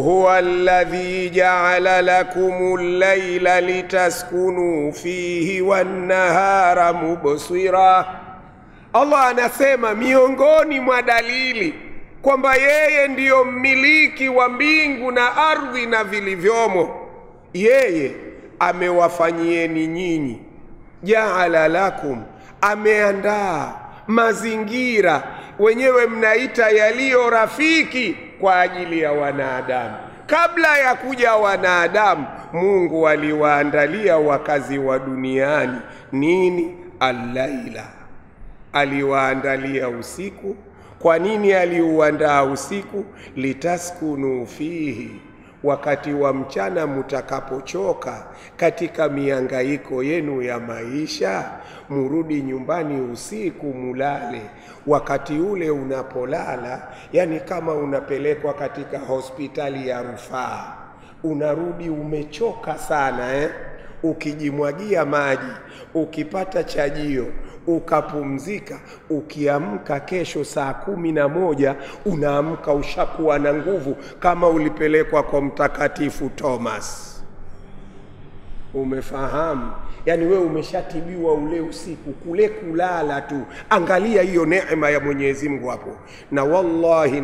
huwa alladhi ja'ala lakumul layla litaskunu fihi wan nahara mubsira. Allah anasema miongoni mwa dalili kwamba yeye ndiyo mmiliki wa mbingu na ardhi na vilivyomo, yeye amewafanyieni nyinyi, ja'ala lakum, ameandaa mazingira wenyewe mnaita yaliyo rafiki kwa ajili ya wanadamu. Kabla ya kuja wanadamu, Mungu aliwaandalia wakazi wa duniani nini? Al-laila, aliwaandalia usiku. Kwa nini aliuandaa usiku? Litaskunu fihi, wakati wa mchana mutakapochoka katika mihangaiko yenu ya maisha, murudi nyumbani usiku mulale. Wakati ule unapolala, yani kama unapelekwa katika hospitali ya rufaa, unarudi umechoka sana ukijimwagia maji, ukipata chajio, ukapumzika, ukiamka kesho saa 11 unaamka ushakuwa na nguvu kama ulipelekwa kwa Mtakatifu Thomas. Umefahamu? Yani wewe umeshatibiwa ule usiku, kule kulala tu. Angalia hiyo neema ya Mwenyezi Mungu hapo. Na wallahi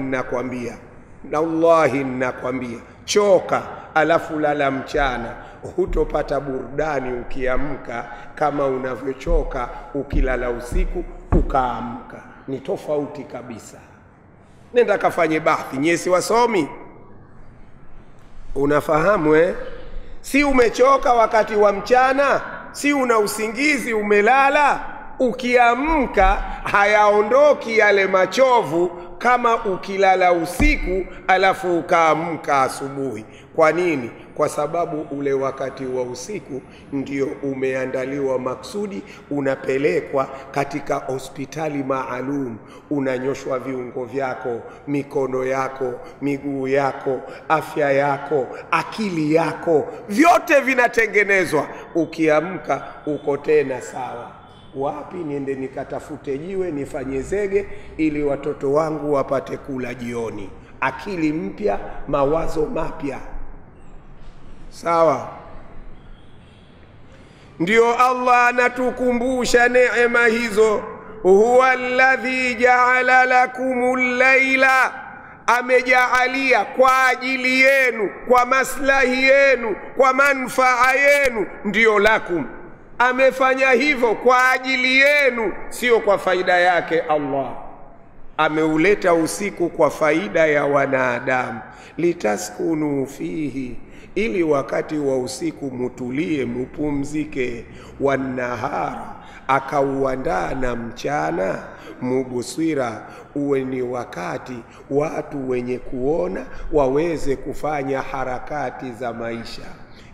ninakwambia, choka alafu lala mchana, hutopata burudani ukiamka kama unavyochoka ukilala usiku ukaamka. Ni tofauti kabisa. Nenda kafanye bahthi, nyesi wasomi. Unafahamu Si umechoka wakati wa mchana, si una usingizi umelala, ukiamka hayaondoki yale machovu kama ukilala usiku alafu ukaamka asubuhi. Kwa nini? Kwa sababu ule wakati wa usiku ndio umeandaliwa maksudi, unapelekwa katika hospitali maalum, unanyoshwa viungo vyako, mikono yako, miguu yako, afya yako, akili yako, vyote vinatengenezwa. Ukiamka uko tena sawa. Wapi niende nikatafute jiwe nifanye zege ili watoto wangu wapate kula jioni? Akili mpya, mawazo mapya. Sawa? Ndio Allah anatukumbusha neema hizo. Huwa alladhi ja'ala lakumul layla, amejaalia kwa ajili yenu, kwa maslahi yenu, kwa manufaa yenu. Ndio lakum, amefanya hivyo kwa ajili yenu, sio kwa faida yake. Allah ameuleta usiku kwa faida ya wanadamu. Litaskunu fihi, ili wakati wa usiku mutulie, mupumzike. Wanahara, akauandaa na mchana, mubusira, uwe ni wakati watu wenye kuona waweze kufanya harakati za maisha.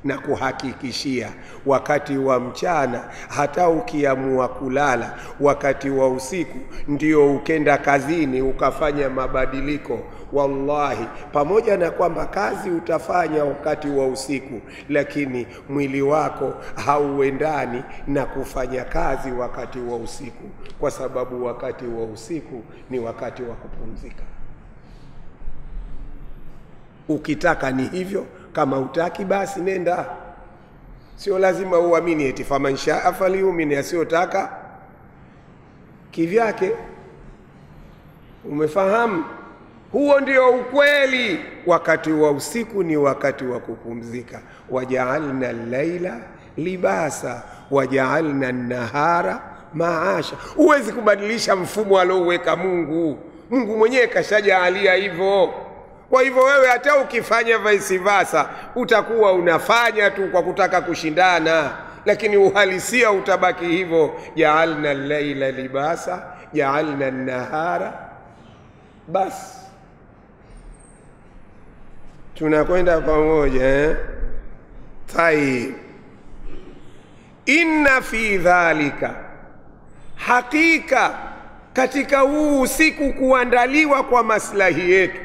Na kuhakikishia wakati wa mchana, hata ukiamua kulala wakati wa usiku, ndio ukenda kazini ukafanya mabadiliko, wallahi, pamoja na kwamba kazi utafanya wakati wa usiku, lakini mwili wako hauendani na kufanya kazi wakati wa usiku, kwa sababu wakati wa usiku ni wakati wa kupumzika. Ukitaka ni hivyo, kama utaki basi nenda. Sio lazima uamini eti faman shaa falyumin, asiyotaka kivyake. Umefahamu? Huo ndio ukweli. Wakati wa usiku ni wakati wa kupumzika. Waja'alna al-laila libasa waja'alna an-nahara maasha. Huwezi kubadilisha mfumo alioweka Mungu. Mungu mwenyewe kashajaalia hivyo. Kwa hivyo wewe hata ukifanya vice versa, utakuwa unafanya tu kwa kutaka kushindana, lakini uhalisia utabaki hivyo. Ja'alna al-laila libasa ja'alna an-nahara. Bas tunakwenda pamoja Tayib. Inna fi dhalika, hakika katika huu usiku kuandaliwa kwa maslahi yetu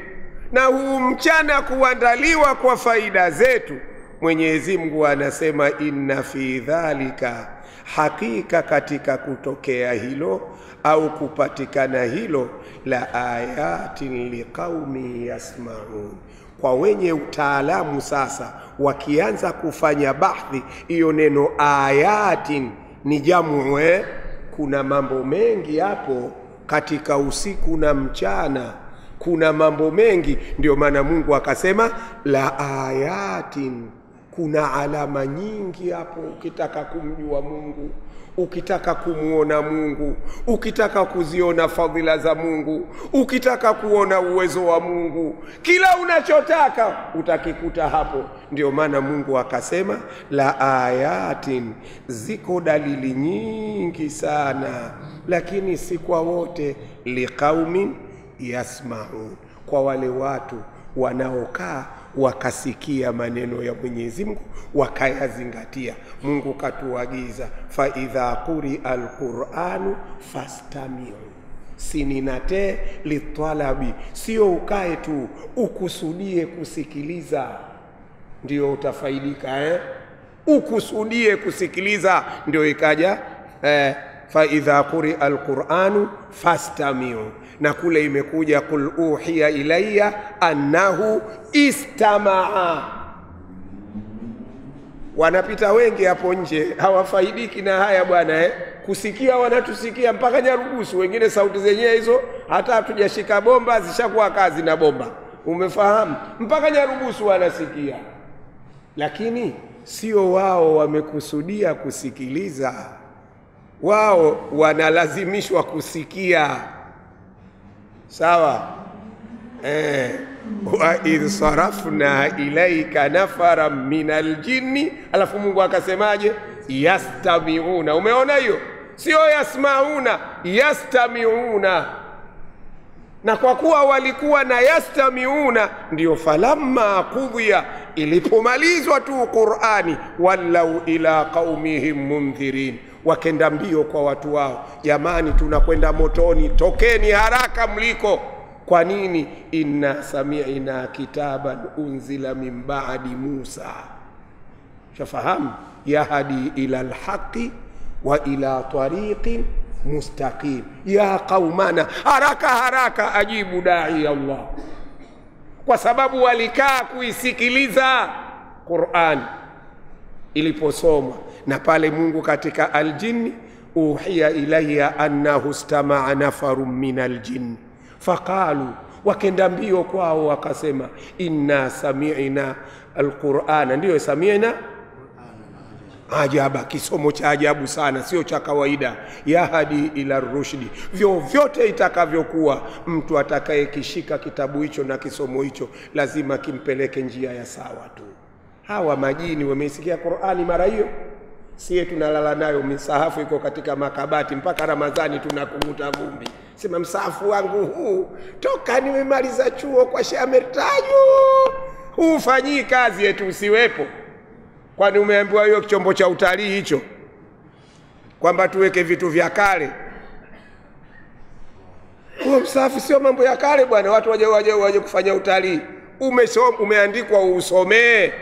na huu mchana kuandaliwa kwa faida zetu, Mwenyezi Mungu anasema inna fi dhalika, hakika katika kutokea hilo au kupatikana hilo, la ayatin liqaumi yasmaun, Kwa wenye utaalamu sasa, wakianza kufanya bahthi, hiyo neno ayatin ni jamu, kuna mambo mengi hapo katika usiku na mchana, kuna mambo mengi. Ndio maana Mungu akasema la ayatin, kuna alama nyingi hapo. Ukitaka kumjua Mungu, ukitaka kumuona Mungu, ukitaka kuziona fadhila za Mungu, ukitaka kuona uwezo wa Mungu, kila unachotaka utakikuta hapo. Ndio maana Mungu akasema la ayatin, ziko dalili nyingi sana, lakini si kwa wote. Liqaumin yasmaun, kwa wale watu wanaokaa wakasikia maneno ya Mwenyezi Mungu wakayazingatia. Mungu katuagiza fa idha quri alquranu fastami'u, sininate litalabi, sio ukae tu ukusudie kusikiliza ndio utafaidika, ukusudie kusikiliza ndio ikaja fa idha quri alquranu fastami'u. Na kule imekuja kul uhiya ilayya annahu istamaa. Wanapita wengi hapo nje hawafaidiki na haya bwana, kusikia wanatusikia mpaka nyarugusu, wengine sauti zenyewe hizo hata hatujashika bomba zishakuwa kazi na bomba, umefahamu, mpaka nyarugusu wanasikia, lakini sio wao wamekusudia kusikiliza, wao wanalazimishwa kusikia. Sawa? Wa idh sarafna ilaika nafara minal jinni, alafu Mungu akasemaje? Yastami'una. Umeona hiyo? Sio yasmauna, yastami'una. Na kwa kuwa walikuwa na yastami'una, ndio falamma qudhiya, ilipomalizwa tu Qur'ani, wallau ila qaumihim mundhirin, wakenda mbio kwa watu wao, jamani tunakwenda motoni, tokeni haraka mliko. Kwa nini? Inna sami'na kitaban unzila min ba'di Musa, shafahamu, yahdi ila alhaqi wa ila tariqin mustaqim ya qaumana, haraka haraka ajibu da'i Allah, kwa sababu walikaa kuisikiliza Qur'an iliposomwa. Na pale Mungu katika aljinni, uhiya ilayya annahu istama'a nafarun minal jinni faqalu, wakenda mbio kwao wakasema inna sami'na alqur'ana, ndio sami'na ajaba, kisomo cha ajabu sana, sio cha kawaida. Yahdi ila rushdi, vyovyote itakavyokuwa, mtu atakayekishika kitabu hicho na kisomo hicho lazima kimpeleke njia ya sawa tu. Hawa majini wameisikia Qur'ani mara hiyo, sie tunalala nayo, misahafu iko katika makabati mpaka Ramadhani tunakunguta vumbi. Sema msahafu wangu huu toka nimemaliza chuo kwa Shamertaju, hufanyii kazi yetu usiwepo. Kwani umeambiwa hiyo chombo cha utalii hicho kwamba tuweke vitu vya kale? Huo msahafu sio mambo ya kale bwana, watu waje kufanya utalii. Umeandikwa usomee.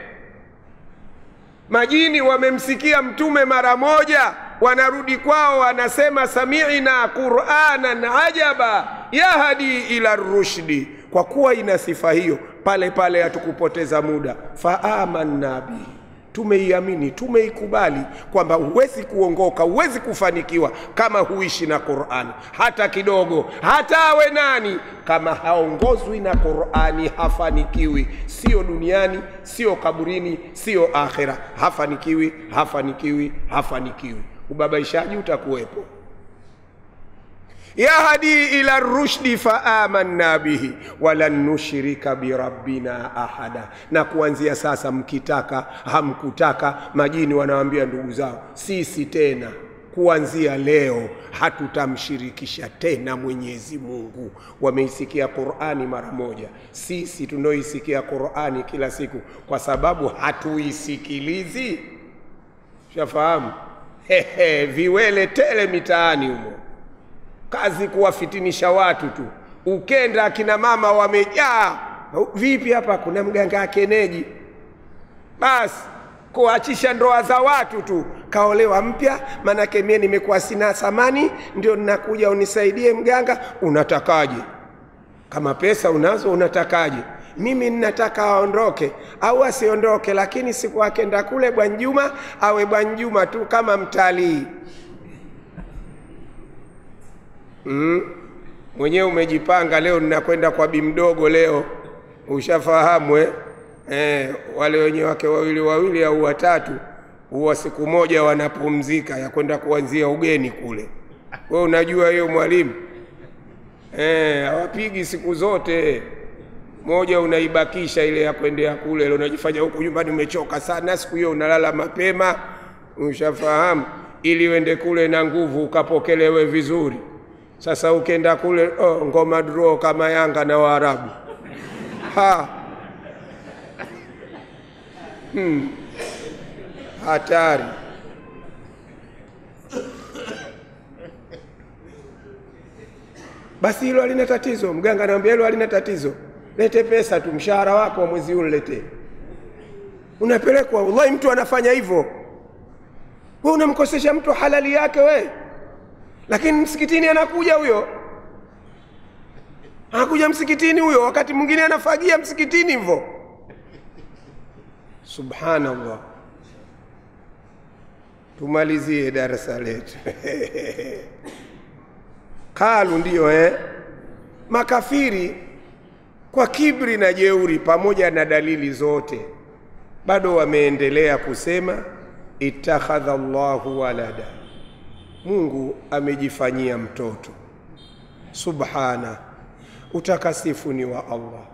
Majini wamemsikia mtume mara moja, wanarudi kwao wanasema sami'na Qur'anan ajaba yahdi ila rushdi. Kwa kuwa ina sifa hiyo, pale pale hatukupoteza muda, fa amanna bihi, tumeiamini, tumeikubali kwamba huwezi kuongoka, huwezi kufanikiwa kama huishi na Qur'ani hata kidogo. Hata awe nani, kama haongozwi na Qur'ani hafanikiwi, sio duniani, sio kaburini, sio akhera. Hafanikiwi, hafanikiwi, hafanikiwi. Ubabaishaji utakuwepo. Yahdi ila rushdi fa amanna bihi walan nushrika bi rabbina ahada. Na kuanzia sasa, mkitaka hamkutaka, majini wanawaambia ndugu zao, sisi tena kuanzia leo hatutamshirikisha tena Mwenyezi Mungu. Wameisikia Qur'ani mara moja. Sisi tunaoisikia Qur'ani kila siku, kwa sababu hatuisikilizi, shafahamu, viwele tele mitaani humo, kazi kuwafitinisha watu tu. Ukenda akina mama wamejaa, vipi hapa kuna mganga keneji, basi kuachisha ndoa za watu tu. Kaolewa mpya, manake mimi nimekuwa sina samani, ndio ninakuja unisaidie mganga. Unatakaje? Kama pesa unazo unatakaje? mimi ninataka aondoke au asiondoke, lakini siku akenda kule Bwana Juma awe Bwana Juma tu kama mtalii. Mwenyewe umejipanga leo ninakwenda kwa bi mdogo leo, ushafahamu wale wenye wake wawili au watatu huwa siku moja wanapumzika ya kwenda kuanzia ugeni kule. Wewe unajua hiyo mwalimu? Hawapigi siku zote. Moja unaibakisha ile ya kwendea kule, ile unajifanya huku nyumbani umechoka sana, siku hiyo unalala mapema, ushafahamu, ili uende kule na nguvu ukapokelewe vizuri. Sasa ukenda kule ngoma draw kama Yanga na Waarabu. Hatari. Basi hilo halina tatizo. Mganga anamwambia hilo halina tatizo. Lete pesa tu, mshahara wako wa mwezi ule lete. Unapelekwa. Wallahi mtu anafanya hivyo. Wewe unamkosesha mtu halali yake wewe. Lakini msikitini anakuja huyo. Anakuja msikitini huyo, wakati mwingine anafagia msikitini hivyo. Subhanallah. Tumalizie darasa letu. Kalu ndiyo makafiri kwa kibri na jeuri pamoja na dalili zote bado wameendelea kusema ittakhadha Allahu walada, Mungu amejifanyia mtoto. Subhana, utakasifu ni wa Allah.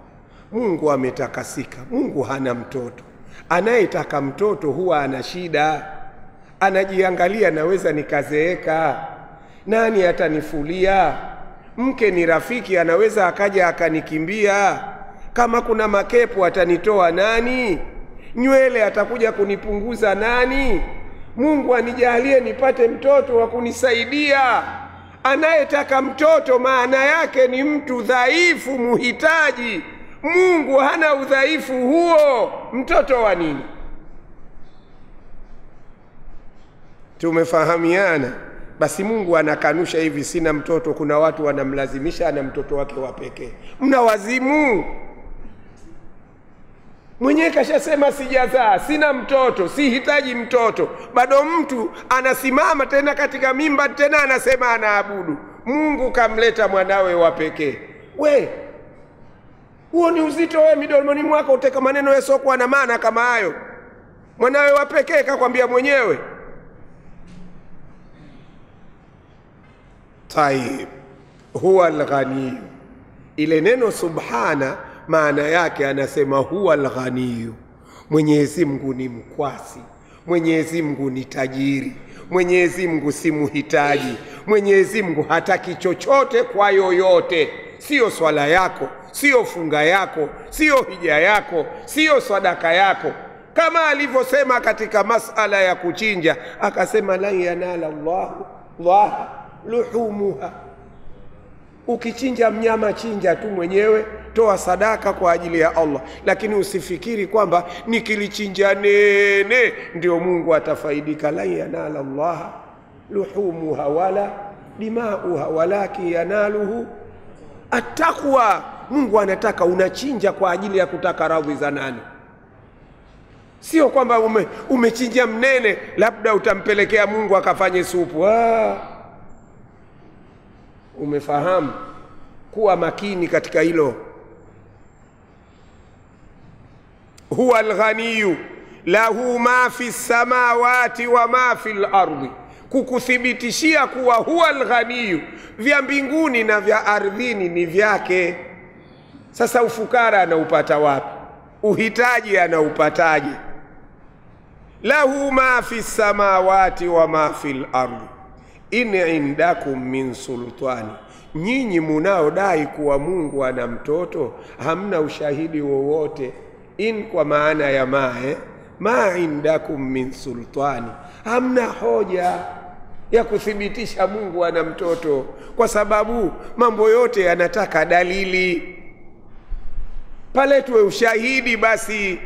Mungu ametakasika, Mungu hana mtoto. Anayetaka mtoto huwa ana shida, anajiangalia, naweza nikazeeka, nani atanifulia? Mke ni rafiki, anaweza akaja akanikimbia. Kama kuna makepo atanitoa nani? Nywele atakuja kunipunguza nani? Mungu anijalie nipate mtoto wa kunisaidia. Anayetaka mtoto maana yake ni mtu dhaifu, muhitaji. Mungu hana udhaifu huo. Mtoto wa nini? Tumefahamiana? Basi Mungu anakanusha hivi, sina mtoto. Kuna watu wanamlazimisha ana mtoto wake wa pekee. Mna wazimu. Mwenyewe kashasema sijazaa, sina mtoto, sihitaji mtoto. Bado mtu anasimama tena katika mimba tena anasema anaabudu. Mungu kamleta mwanawe wa pekee. Huo ni uzito wewe midomoni mwako uteka maneno yasiokuwa na maana kama hayo. Mwanawe wa pekee kakwambia mwenyewe. Taib, huwa al-ghani. Ile neno subhana maana yake anasema huwa al-ghani. Mwenyezi Mungu ni mkwasi, Mwenyezi Mungu ni tajiri, Mwenyezi Mungu si muhitaji, Mwenyezi Mungu hataki chochote kwa yoyote. Sio swala yako, sio funga yako, sio hija yako, sio sadaka yako. Kama alivyosema katika masala ya kuchinja, akasema la yanala Allah luhumuha. Ukichinja mnyama chinja tu mwenyewe, toa sadaka kwa ajili ya Allah, lakini usifikiri kwamba nikilichinja nene ndio Mungu atafaidika. La yanala Allah luhumuha wala dimauha walakin yanaluhu attaqwa. Mungu anataka unachinja kwa ajili ya kutaka radhi za nani? Sio kwamba umechinja mnene labda utampelekea Mungu akafanye supu. Umefahamu? Kuwa makini katika hilo. Huwa al-ghaniyu lahu ma fi samawati wa ma fi al-ardi, kukuthibitishia kuwa huwa al-ghaniyu, vya mbinguni na vya ardhini ni vyake. Sasa ufukara anaupata wapi? Uhitaji anaupataje? Lahu ma fi samawati wa ma fi al-ardi in indakum min sultani. Nyinyi munaodai kuwa Mungu ana mtoto hamna ushahidi wowote. In kwa maana ya ma indakum min sultani, hamna hoja ya kuthibitisha Mungu ana mtoto, kwa sababu mambo yote yanataka dalili. Pale tuwe ushahidi basi.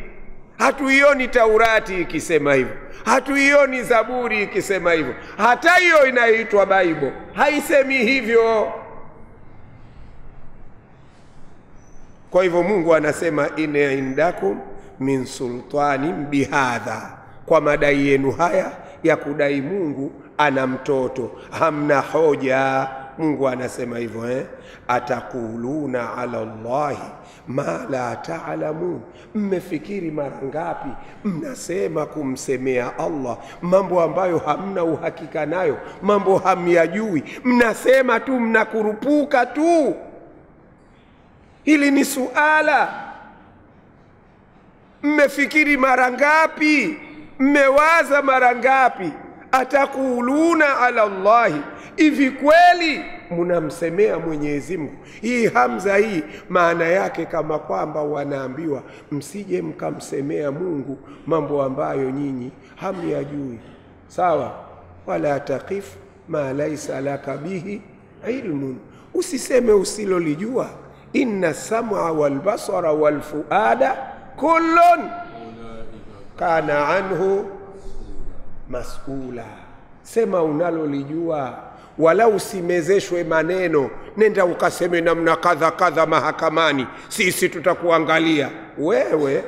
Hatuioni Taurati ikisema hivyo, hatuioni Zaburi ikisema hivyo, hata hiyo inaitwa Bible haisemi hivyo. Kwa hivyo Mungu anasema in indakum min sultani bihadha, kwa madai yenu haya ya kudai Mungu ana mtoto hamna hoja. Mungu anasema hivyo atakuluna ala Allahi ma la ta'lamun, mmefikiri mara ngapi mnasema kumsemea Allah mambo ambayo hamna uhakika nayo, mambo hamyajui, mnasema tu, mnakurupuka tu. Hili ni suala. Mmefikiri mara ngapi, mmewaza mara ngapi? Atakuluna ala Allahi, hivi kweli mnamsemea Mwenyezi Mungu? Hii hamza hii maana yake kama kwamba wanaambiwa msije mkamsemea Mungu mambo ambayo nyinyi hamyajui. Sawa? Wala taqif ma laysa laka bihi ilmun, usiseme usilolijua. Inna sam'a wal basara wal fuada kullun kana anhu mas'ula. Sema unalolijua, wala usimezeshwe maneno. Nenda ukaseme namna kadha kadha mahakamani, sisi tutakuangalia. Wewe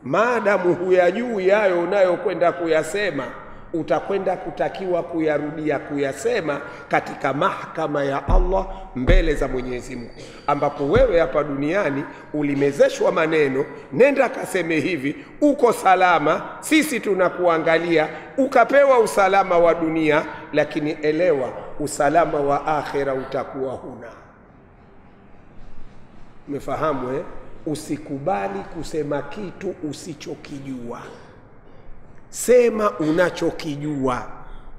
maadamu huyajui hayo unayokwenda kuyasema, utakwenda kutakiwa kuyarudia kuyasema katika mahakama ya Allah mbele za Mwenyezi Mungu, ambapo wewe hapa duniani ulimezeshwa maneno. Nenda kaseme hivi, uko salama, sisi tunakuangalia, ukapewa usalama wa dunia, lakini elewa usalama wa akhera utakuwa huna. Umefahamu? Usikubali kusema kitu usichokijua. Sema unachokijua.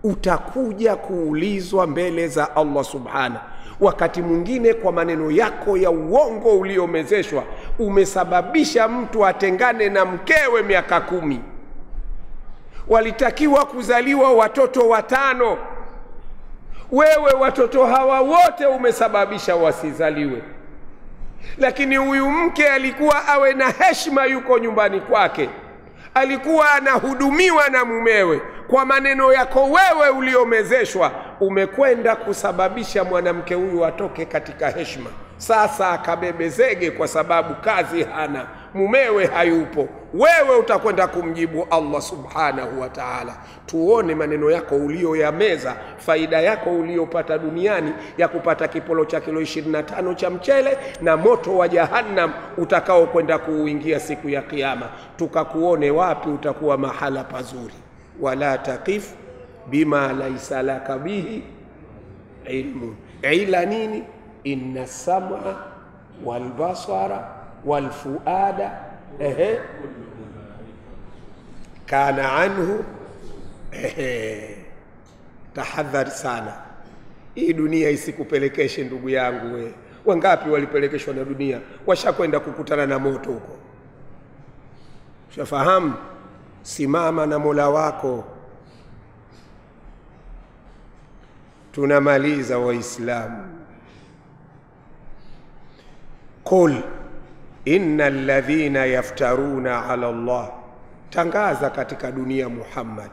Utakuja kuulizwa mbele za Allah subhana. Wakati mwingine kwa maneno yako ya uongo uliomezeshwa umesababisha mtu atengane na mkewe miaka 10. Walitakiwa kuzaliwa watoto 5. Wewe watoto hawa wote umesababisha wasizaliwe. Lakini huyu mke alikuwa awe na heshima, yuko nyumbani kwake, alikuwa anahudumiwa na mumewe. Kwa maneno yako wewe uliomezeshwa umekwenda kusababisha mwanamke huyu atoke katika heshima. Sasa akabebe zege kwa sababu kazi hana, mumewe hayupo. Wewe utakwenda kumjibu Allah subhanahu wa ta'ala. Tuone maneno yako ulioyameza, faida yako uliopata duniani ya kupata kipolo cha kilo 25 cha mchele na moto wa jahannam utakao kwenda kuuingia siku ya kiyama. Tukakuone wapi utakuwa mahala pazuri. Wala taqif bima laysa laka bihi ilmu. Ila nini? Inna sam'a wal basara wal fuada kana anhu tahadhari sana. Hii dunia isikupelekeshe ndugu yangu we. Wangapi walipelekeshwa na dunia washakwenda kukutana na moto huko. Ushafahamu? Simama na Mola wako. Tunamaliza Waislamu. Qul innal ladhina yaftaruna ala Allah, tangaza katika dunia Muhammad,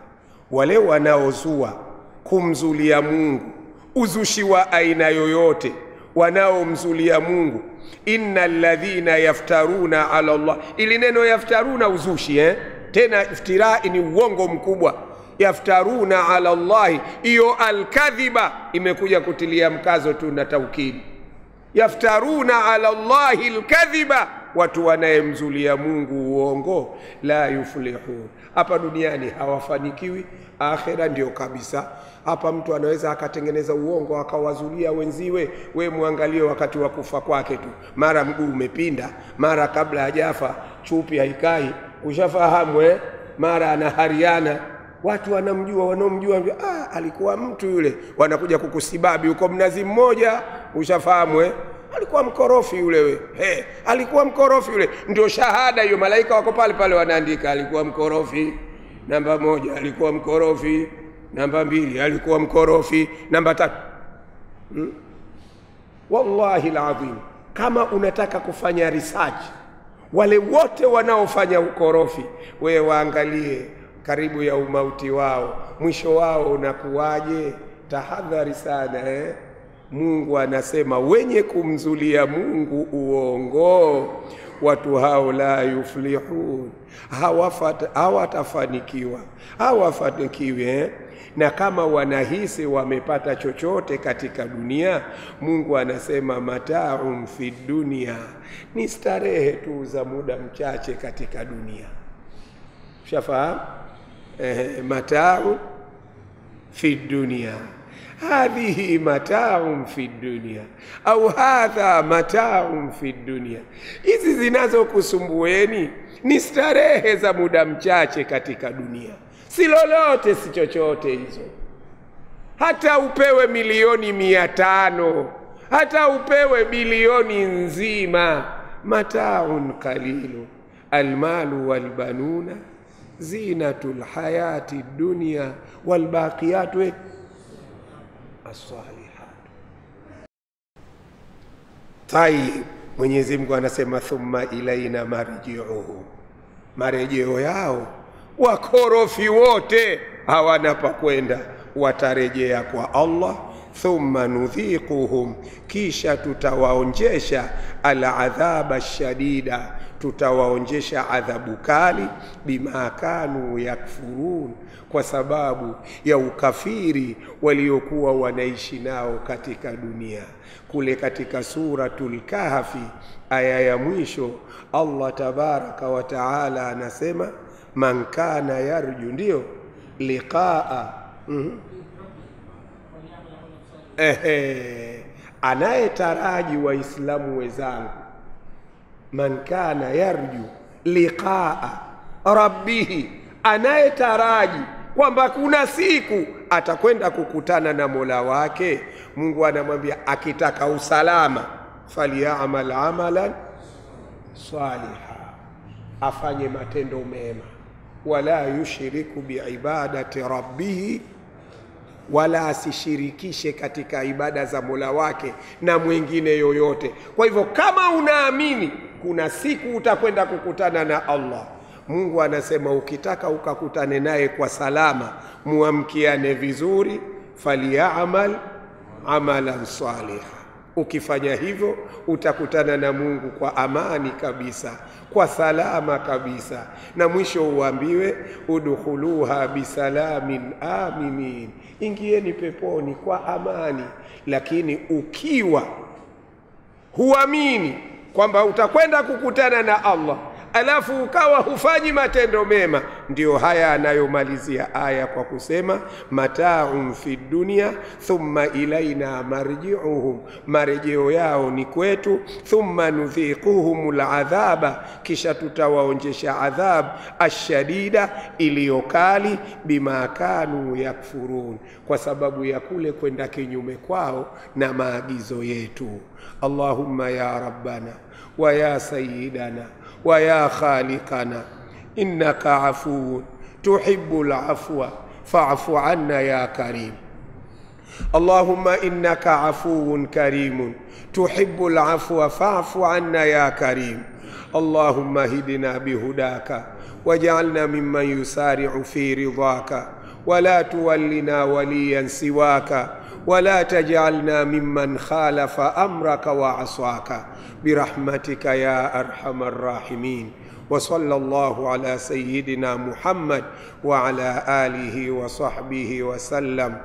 wale wanaozua kumzulia Mungu uzushi wa aina yoyote, wanaomzulia Mungu. Innal ladhina yaftaruna ala Allah, ili neno yaftaruna uzushi tena iftirai ni uongo mkubwa. Yaftaruna ala Allah, hiyo alkadhiba imekuja kutilia mkazo tu na taukidi. Yaftaruna ala Allahi alkadhiba, watu wanayemzulia Mungu uongo. La yuflihun, hapa duniani hawafanikiwi, akhera ndio kabisa. Hapa mtu anaweza akatengeneza uongo akawazulia wenziwe. We muangalie wakati wa kufa kwake tu, mara mguu umepinda, mara kabla hajafa chupi haikai. Ushafahamu mara anahariana. Watu wanamjua, wanaomjua alikuwa mtu yule, wanakuja kukusibabi uko Mnazi Mmoja. Ushafahamu alikuwa mkorofi yule we. Alikuwa mkorofi yule, ndio shahada hiyo. Malaika wako pale pale wanaandika alikuwa mkorofi namba 1, alikuwa mkorofi namba 2, alikuwa mkorofi namba 3. Wallahi alazim, kama unataka kufanya research wale wote wanaofanya ukorofi, wewe waangalie karibu ya umauti wao, mwisho wao unakuwaje. Tahadhari sana Mungu anasema wenye kumzulia Mungu uongo, watu hao la yuflihun, hawatafanikiwa, hawafanikiwi. Na kama wanahisi wamepata chochote katika dunia, Mungu anasema mata'un fi dunya, ni starehe tu za muda mchache katika dunia. Shafahamu? Mata'un fi dunya, hadhihi mata'un fi dunya au hadha mata'un fi dunya. Hizi zinazokusumbueni ni starehe za muda mchache katika dunia, si lolote, si chochote hizo. Hata upewe milioni 500, hata upewe bilioni nzima, mata'un qalilu, almalu walbanuna zinatul hayati dunya walbaqiyatu as-salihat. Tayib, Mwenyezi Mungu anasema thumma ilaina marji'uhum, marejeo yao wakorofi wote hawana pa kwenda, watarejea kwa Allah. Thumma nudhiquhum, kisha tutawaonjesha al-adhaba shadida, tutawaonjesha adhabu kali, bima kanu yakfurun, kwa sababu ya ukafiri waliokuwa wanaishi nao katika dunia. Kule katika suratul Kahfi aya ya mwisho, Allah tabaraka wa taala anasema man kana yarju, ndio liqaa anayetaraji waislamu wenzangu, man kana yarju liqaa rabbih, anayetaraji kwamba kuna siku atakwenda kukutana na Mola wake. Mungu anamwambia akitaka usalama, falyamal amalan saliha, afanye matendo mema, wala yushiriku biibadati rabbih, wala asishirikishe katika ibada za Mola wake na mwingine yoyote. Kwa hivyo kama unaamini kuna siku utakwenda kukutana na Allah, Mungu anasema ukitaka ukakutane naye kwa salama, muamkiane vizuri, falyamal amalan saliha. Ukifanya hivyo utakutana na Mungu kwa amani kabisa, kwa salama kabisa. Na mwisho uambiwe udkhuluha bisalamin aminin, ingieni peponi kwa amani. Lakini ukiwa huamini kwamba utakwenda kukutana na Allah, alafu ukawa hufanyi matendo mema, ndio haya anayomalizia aya kwa kusema mata'un fi dunya thumma ilaina marji'uhum, marejeo yao ni kwetu. Thumma nudhiquhumul adhaba, kisha tutawaonjesha adhab ashadida, iliyokali, bima kanu yakfurun, kwa sababu ya kule kwenda kinyume kwao na maagizo yetu. Allahumma ya rabbana wa ya sayyidana wa ya khaliqana innaka afuwun tuhibbul afwa fa'fu anna ya karim. Allahumma innaka afuwun karimun tuhibbul afwa fa'fu anna ya karim. Allahumma hidina bihudaka waj'alna mimman yusari'u fi ridhaka wala tuwallina waliyan siwaka ولا تجعلنا ممن خالف أمرك وعصاك برحمتك يا أرحم الراحمين. وصلى الله على سيدنا محمد وعلى آله وصحبه وسلم.